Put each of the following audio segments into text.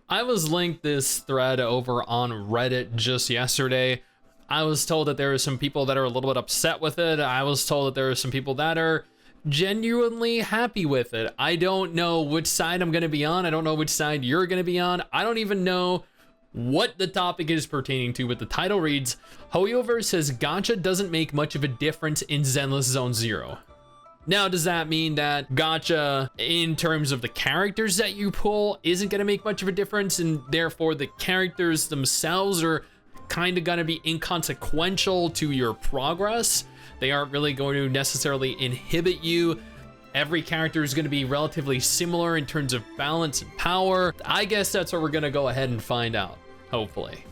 I was linked this thread over on Reddit just yesterday. I was told that there are some people that are a little bit upset with it. I was told that there are some people that are genuinely happy with it. I don't know which side I'm going to be on. I don't know which side you're going to be on. I don't even know what the topic is pertaining to, but the title reads, Hoyoverse says Gacha doesn't make much of a difference in Zenless Zone Zero. Now, does that mean that Gacha, in terms of the characters that you pull, isn't going to make much of a difference, and therefore the characters themselves are kind of going to be inconsequential to your progress? They aren't really going to necessarily inhibit you. Every character is going to be relatively similar in terms of balance and power. I guess that's what we're going to go ahead and find out, hopefully.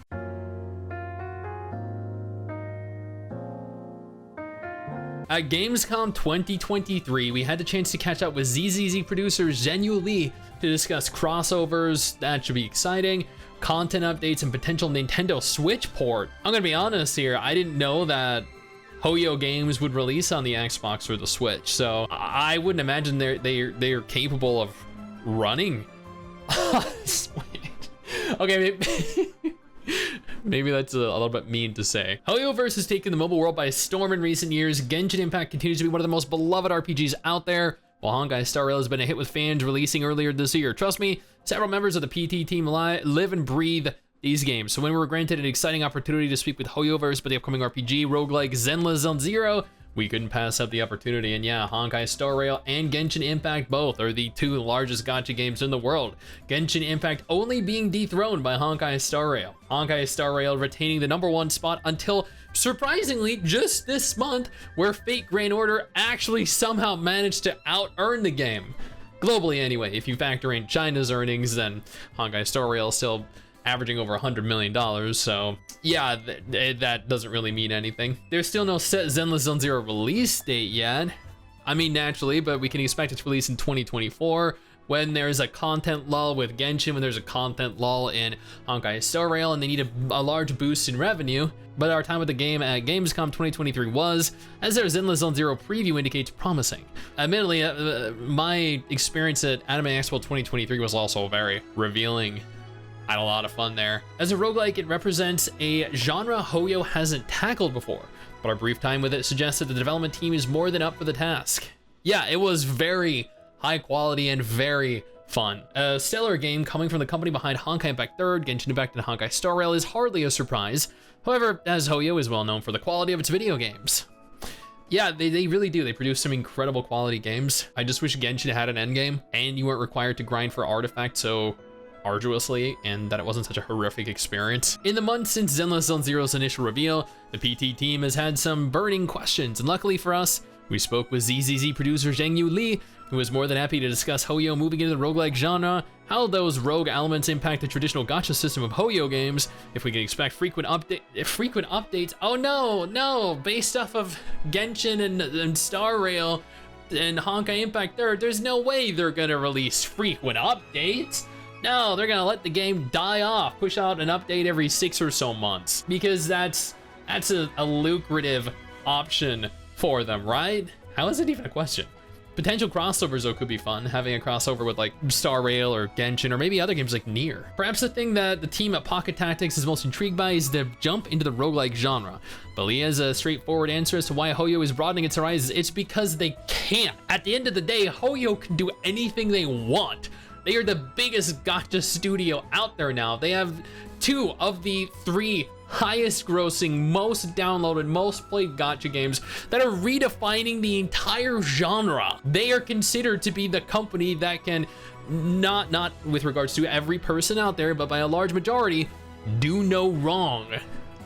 At Gamescom 2023, we had the chance to catch up with ZZZ producer Zenless to discuss crossovers. That should be exciting, content updates, and potential Nintendo Switch port. I'm gonna be honest here, I didn't know that Hoyo games would release on the Xbox or the Switch, so I wouldn't imagine they're capable of running. Sweet. Okay, maybe that's a little bit mean to say. Hoyoverse has taken the mobile world by storm in recent years. Genshin Impact continues to be one of the most beloved RPGs out there, while Honkai Star Rail has been a hit with fans releasing earlier this year. Trust me, several members of the PT team live and breathe these games. So when we were granted an exciting opportunity to speak with Hoyoverse about the upcoming RPG roguelike Zenless Zone Zero, we couldn't pass up the opportunity. And yeah, Honkai Star Rail and Genshin Impact both are the two largest gacha games in the world. Genshin Impact only being dethroned by Honkai Star Rail. Honkai Star Rail retaining the #1 spot until, surprisingly, just this month, where Fate Grand Order actually somehow managed to out-earn the game. Globally anyway, if you factor in China's earnings, then Honkai Star Rail is still averaging over $100 million, so yeah, that doesn't really mean anything. There's still no set Zenless Zone Zero release date yet. I mean, naturally, but we can expect its release in 2024, when there's a content lull with Genshin, when there's a content lull in Honkai Star Rail, and they need a large boost in revenue. But our time with the game at Gamescom 2023 was, as their Zenless Zone Zero preview indicates, promising. Admittedly, my experience at Anime Expo 2023 was also very revealing. I had a lot of fun there. As a roguelike, it represents a genre Hoyo hasn't tackled before, but our brief time with it suggests that the development team is more than up for the task. Yeah, it was very high quality and very fun. A stellar game coming from the company behind Honkai Impact 3rd, Genshin Impact, and Honkai Star Rail is hardly a surprise. However, as Hoyo is well known for the quality of its video games. Yeah, they really do. They produce some incredible quality games. I just wish Genshin had an endgame and you weren't required to grind for artifacts so arduously, and that it wasn't such a horrific experience. In the months since Zenless Zone Zero's initial reveal, the PT team has had some burning questions, and luckily for us, we spoke with ZZZ producer Zenless, who was more than happy to discuss Hoyo moving into the roguelike genre, how those rogue elements impact the traditional gacha system of Hoyo games, if we can expect frequent updates. Oh no, based off of Genshin and Star Rail and Honkai Impact 3rd, there's no way they're gonna release frequent updates. No, they're gonna let the game die off, push out an update every 6 or so months, because that's a lucrative option for them, right? How is it even a question? Potential crossovers though could be fun, having a crossover with like Star Rail or Genshin, or maybe other games like Nier. Perhaps the thing that the team at Pocket Tactics is most intrigued by is the jump into the roguelike genre. But Lee has a straightforward answer as to why Hoyo is broadening its horizons. It's because they can't. At the end of the day, Hoyo can do anything they want. They are the biggest gacha studio out there now. They have 2 of the 3 highest grossing, most downloaded, most played gacha games that are redefining the entire genre. They are considered to be the company that can, not with regards to every person out there, but by a large majority, do no wrong.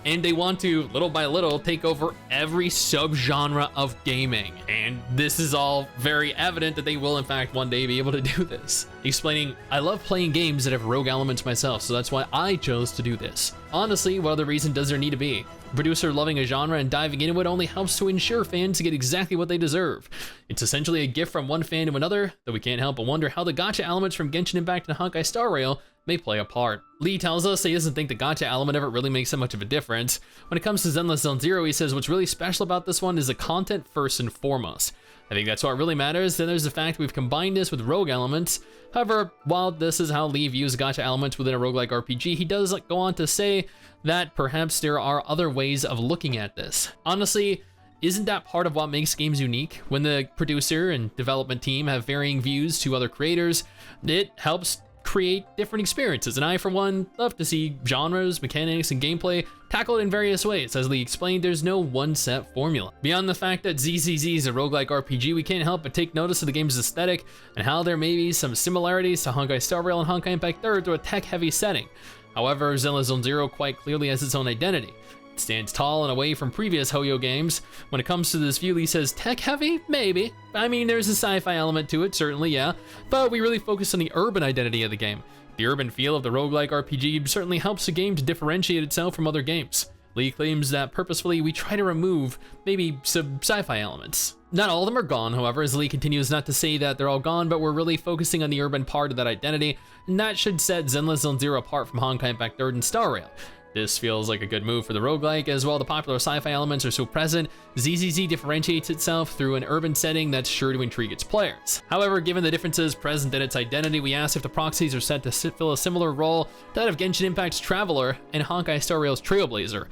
And they want to, little by little, take over every subgenre of gaming. And this is all very evident that they will, in fact, one day be able to do this. Explaining, I love playing games that have rogue elements myself, so that's why I chose to do this. Honestly, what other reason does there need to be? A producer loving a genre and diving into it only helps to ensure fans get exactly what they deserve. It's essentially a gift from one fan to another, though we can't help but wonder how the gacha elements from Genshin Impact and Honkai Star Rail may play a part. Lee tells us he doesn't think the gacha element ever really makes that much of a difference. When it comes to Zenless Zone Zero, he says what's really special about this one is the content first and foremost. I think that's what really matters. Then there's the fact we've combined this with rogue elements. However, while this is how Lee views gacha elements within a roguelike RPG, he does go on to say that perhaps there are other ways of looking at this. Honestly, isn't that part of what makes games unique? When the producer and development team have varying views to other creators, it helps create different experiences. And I, for one, love to see genres, mechanics, and gameplay tackled in various ways. As Lee explained, there's no one set formula. Beyond the fact that ZZZ is a roguelike RPG, we can't help but take notice of the game's aesthetic and how there may be some similarities to Honkai Star Rail and Honkai Impact 3 through a tech-heavy setting. However, Zenless Zone Zero quite clearly has its own identity. It stands tall and away from previous Hoyo games. When it comes to this view, Lee says tech-heavy? Maybe. I mean, there's a sci-fi element to it, certainly, yeah. But we really focus on the urban identity of the game. The urban feel of the roguelike RPG certainly helps the game to differentiate itself from other games. Lee claims that purposefully we try to remove maybe some sci-fi elements. Not all of them are gone, however, as Lee continues not to say that they're all gone, but we're really focusing on the urban part of that identity, and that should set Zenless Zone Zero apart from Honkai Impact 3 and Star Rail. This feels like a good move for the roguelike, as while the popular sci-fi elements are so present, ZZZ differentiates itself through an urban setting that's sure to intrigue its players. However, given the differences present in its identity, we asked if the proxies are set to fill a similar role to that of Genshin Impact's Traveler and Honkai Star Rail's Trailblazer.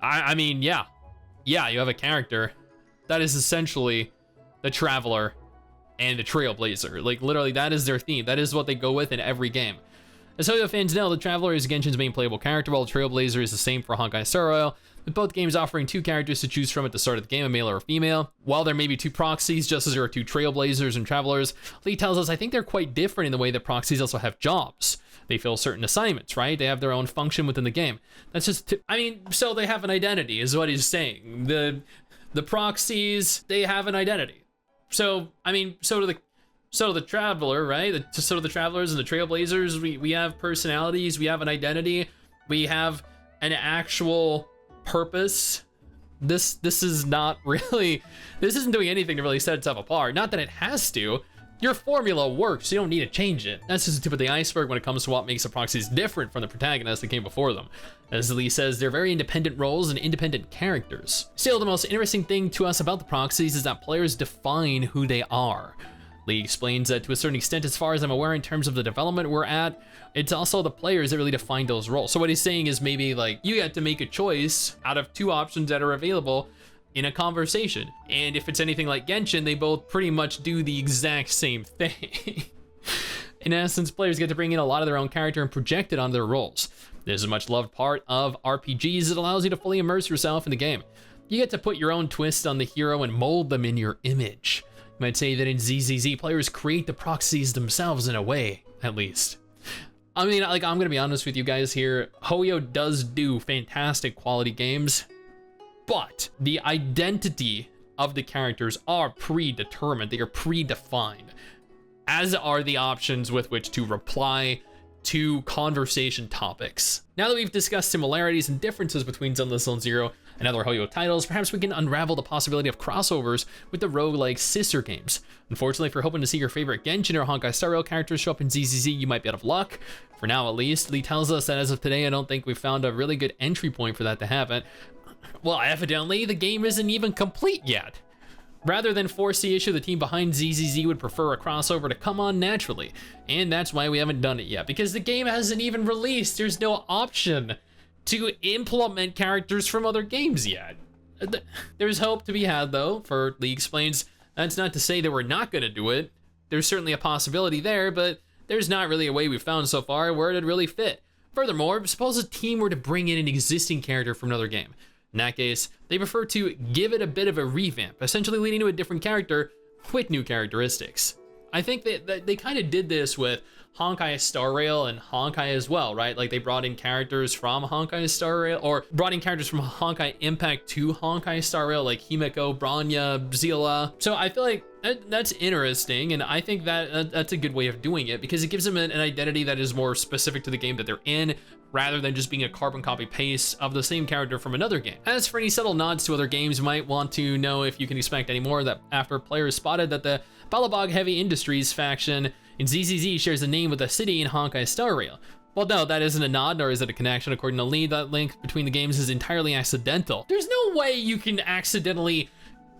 I mean, yeah, you have a character that is essentially the Traveler and the Trailblazer. Like, literally, that is their theme. That is what they go with in every game. As Hoyo fans know, the Traveler is Genshin's main playable character, while the Trailblazer is the same for Honkai Star Rail, with both games offering two characters to choose from at the start of the game, a male or a female. While there may be two proxies, just as there are two Trailblazers and Travelers, Lee tells us I think they're quite different in the way that proxies also have jobs. They fill certain assignments, right? They have their own function within the game. That's just, so they have an identity, is what he's saying. The proxies, they have an identity. So, so do the Traveler, right? So do the Travelers and the Trailblazers. We have personalities, we have an identity, we have an actual purpose. This is not really, this isn't doing anything to really set itself apart. Not that it has to. Your formula works, you don't need to change it. That's just the tip of the iceberg when it comes to what makes the proxies different from the protagonists that came before them. As Lee says, they're very independent roles and independent characters. Still, the most interesting thing to us about the proxies is that players define who they are. Lee explains that to a certain extent, as far as I'm aware, in terms of the development we're at, it's also the players that really define those roles. So what he's saying is maybe like you get to make a choice out of two options that are available in a conversation. And if it's anything like Genshin, they both pretty much do the exact same thing. In essence, players get to bring in a lot of their own character and project it onto their roles. This is a much loved part of RPGs that allows you to fully immerse yourself in the game. You get to put your own twist on the hero and mold them in your image. You might say that in ZZZ, players create the proxies themselves in a way, at least. I'm gonna be honest with you guys here. Hoyo does do fantastic quality games, but the identity of the characters are predetermined. They are predefined, as are the options with which to reply to conversation topics. Now that we've discussed similarities and differences between Zenless Zone Zero and other Hoyo titles, perhaps we can unravel the possibility of crossovers with the roguelike sister games. Unfortunately, if you're hoping to see your favorite Genshin or Honkai Star Rail characters show up in ZZZ, you might be out of luck. For now, at least. Lee tells us that as of today, I don't think we've found a really good entry point for that to happen. Well, evidently, the game isn't even complete yet. Rather than force the issue, the team behind ZZZ would prefer a crossover to come on naturally. And that's why we haven't done it yet, because the game hasn't even released. There's no option to implement characters from other games yet. There's hope to be had, though, for Lee explains. That's not to say that we're not going to do it. There's certainly a possibility there, but there's not really a way we've found so far where it'd really fit. Furthermore, suppose a team were to bring in an existing character from another game. In that case, they prefer to give it a bit of a revamp, essentially leading to a different character with new characteristics. I think that they kind of did this with Honkai Star Rail and Honkai as well, right? Like they brought in characters from Honkai Star Rail, or brought in characters from Honkai Impact to Honkai Star Rail, like Himeko, Bronya, Zila. So I feel like that's interesting, and I think that's a good way of doing it, because it gives them an identity that is more specific to the game that they're in, rather than just being a carbon copy paste of the same character from another game. As for any subtle nods to other games, you might want to know if you can expect any more, that after players spotted that the Balabog Heavy Industries faction in ZZZ shares a name with a city in Honkai Star Rail. Well, no, that isn't a nod, nor is it a connection. According to Lee, that link between the games is entirely accidental. There's no way you can accidentally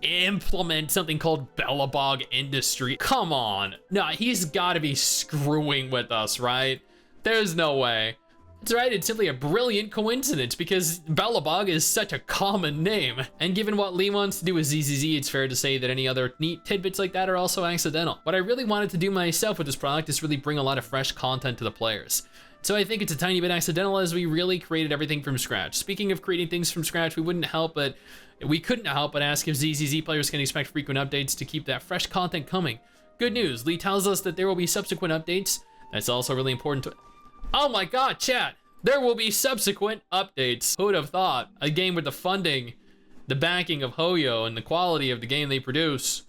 implement something called Bellabog Industry. Come on. No, he's gotta be screwing with us, right? There's no way. That's right, it's simply a brilliant coincidence because Bellabog is such a common name. And given what Lee wants to do with ZZZ, it's fair to say that any other neat tidbits like that are also accidental. What I really wanted to do myself with this product is really bring a lot of fresh content to the players. So I think it's a tiny bit accidental as we really created everything from scratch. Speaking of creating things from scratch, we couldn't help but ask if ZZZ players can expect frequent updates to keep that fresh content coming. Good news, Lee tells us that there will be subsequent updates. That's also really important to... Oh my god, chat! There will be subsequent updates. Who would have thought? A game with the funding, the backing of Hoyo, and the quality of the game they produce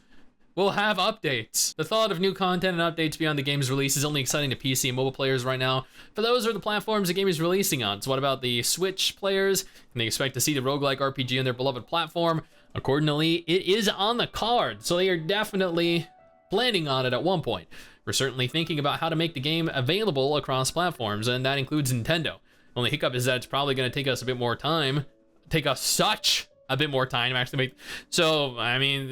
will have updates. The thought of new content and updates beyond the game's release is only exciting to PC and mobile players right now. For those are the platforms the game is releasing on. So what about the Switch players? Can they expect to see the roguelike RPG on their beloved platform? Accordingly, it is on the card, so they are definitely planning on it at one point. We're certainly thinking about how to make the game available across platforms, and that includes Nintendo. Only hiccup is that it's probably going to take us a bit more time. Take us such a bit more time to actually make... So, I mean,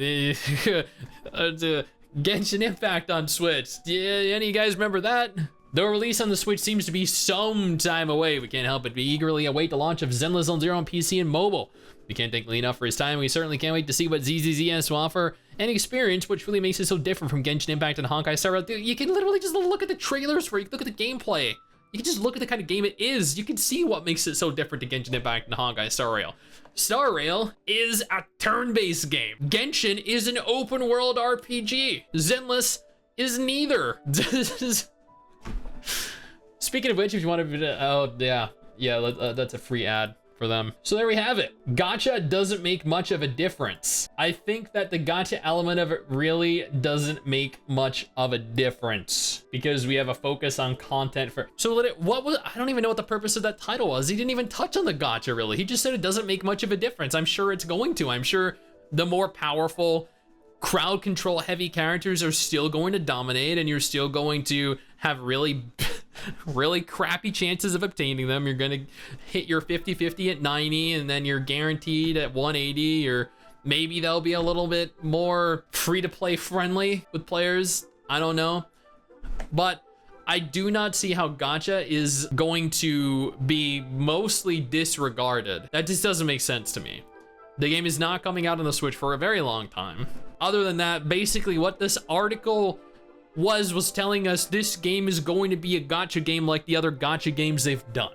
Genshin Impact on Switch. Yeah, any of you guys remember that? The release on the Switch seems to be some time away. We can't help but eagerly await the launch of Zenless Zone Zero on PC and mobile. We can't thank Lee enough for his time. We certainly can't wait to see what ZZZ has to offer and experience, which really makes it so different from Genshin Impact and Honkai Star Rail. Dude, you can literally just look at the trailers where you look at the gameplay. You can just look at the kind of game it is. You can see what makes it so different to Genshin Impact and Honkai Star Rail. Star Rail is a turn-based game. Genshin is an open world RPG. Zenless is neither. Speaking of which, if you want to, oh yeah, that's a free ad for them. So there we have it. Gacha doesn't make much of a difference. I think that the gacha element of it really doesn't make much of a difference because we have a focus on content for... So I don't even know what the purpose of that title was. He didn't even touch on the gacha really. He just said it doesn't make much of a difference. I'm sure it's going to. I'm sure the more powerful crowd control heavy characters are still going to dominate and you're still going to have really crappy chances of obtaining them. You're gonna hit your 50-50 at 90 and then you're guaranteed at 180, or maybe they'll be a little bit more free to play friendly with players. I don't know, but I do not see how gacha is going to be mostly disregarded. That just doesn't make sense to me. The game is not coming out on the Switch for a very long time. Other than that, basically what this article was telling us, this game is going to be a gacha game like the other gacha games they've done.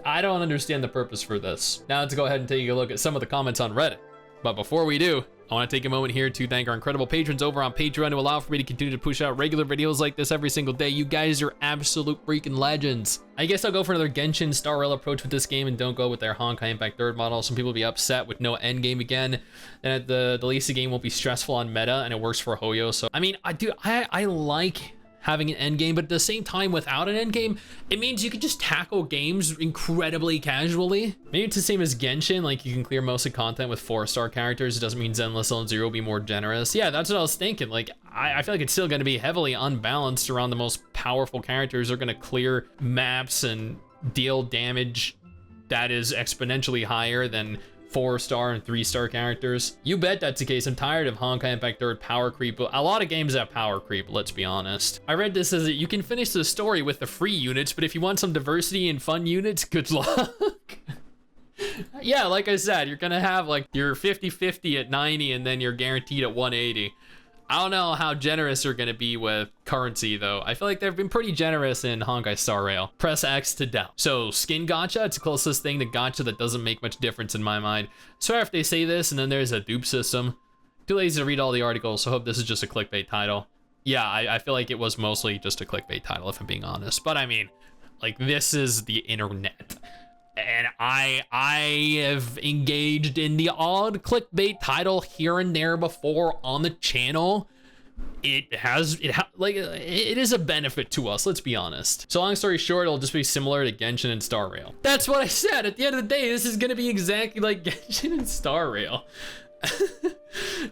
I don't understand the purpose for this. Now let's go ahead and take a look at some of the comments on Reddit. But before we do, I want to take a moment here to thank our incredible patrons over on Patreon who allow for me to continue to push out regular videos like this every single day. You guys are absolute freaking legends. I guess I'll go for another Genshin Star Rail approach with this game and don't go with their Honkai Impact third model. Some people will be upset with no end game again. And at the least the game won't be stressful on meta and it works for Hoyo. So I mean, I like having an end game, but at the same time, without an end game, it means you can just tackle games incredibly casually. Maybe it's the same as Genshin, like you can clear most of the content with 4-star characters. It doesn't mean Zenless Zone Zero will be more generous. Yeah, that's what I was thinking. Like, I feel like it's still gonna be heavily unbalanced around the most powerful characters are gonna clear maps and deal damage that is exponentially higher than 4-star and 3-star characters. You bet that's the case. I'm tired of Honkai Impact third power creep. A lot of games have power creep, let's be honest. I read this as that you can finish the story with the free units, but if you want some diversity and fun units, good luck. Yeah, like I said, you're gonna have like your 50-50 at 90 and then you're guaranteed at 180. I don't know how generous they're gonna be with currency though. I feel like they've been pretty generous in Honkai Star Rail. Press X to doubt. So skin gacha, it's the closest thing to gacha that doesn't make much difference in my mind. Sorry if they say this and then there's a dupe system. Too lazy to read all the articles, so hope this is just a clickbait title. Yeah, I feel like it was mostly just a clickbait title if I'm being honest. But I mean, like this is the internet. And I have engaged in the odd clickbait title here and there before on the channel. It is a benefit to us, let's be honest. So long story short, it'll just be similar to Genshin and Star Rail. That's what I said. At the end of the day, this is gonna be exactly like Genshin and Star Rail.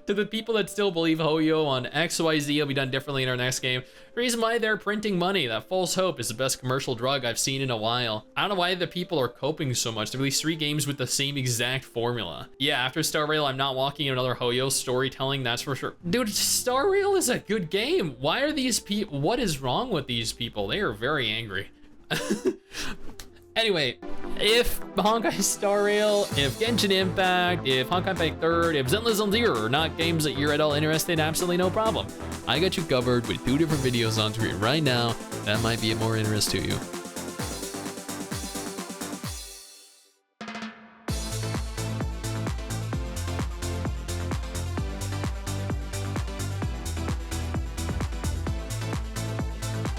To the people that still believe Hoyo on XYZ will be done differently in our next game, the reason why they're printing money, that false hope is the best commercial drug I've seen in a while. I don't know why the people are coping so much. They release 3 games with the same exact formula. Yeah, after Star Rail, I'm not walking in another Hoyo storytelling, that's for sure. Dude, Star Rail is a good game. Why are these people, what is wrong with these people? They are very angry. Anyway, if Honkai Star Rail, if Genshin Impact, if Honkai Impact 3rd, if Zenless on Zero are not games that you're at all interested in, absolutely no problem. I got you covered with 2 different videos on screen right now that might be of more interest to you.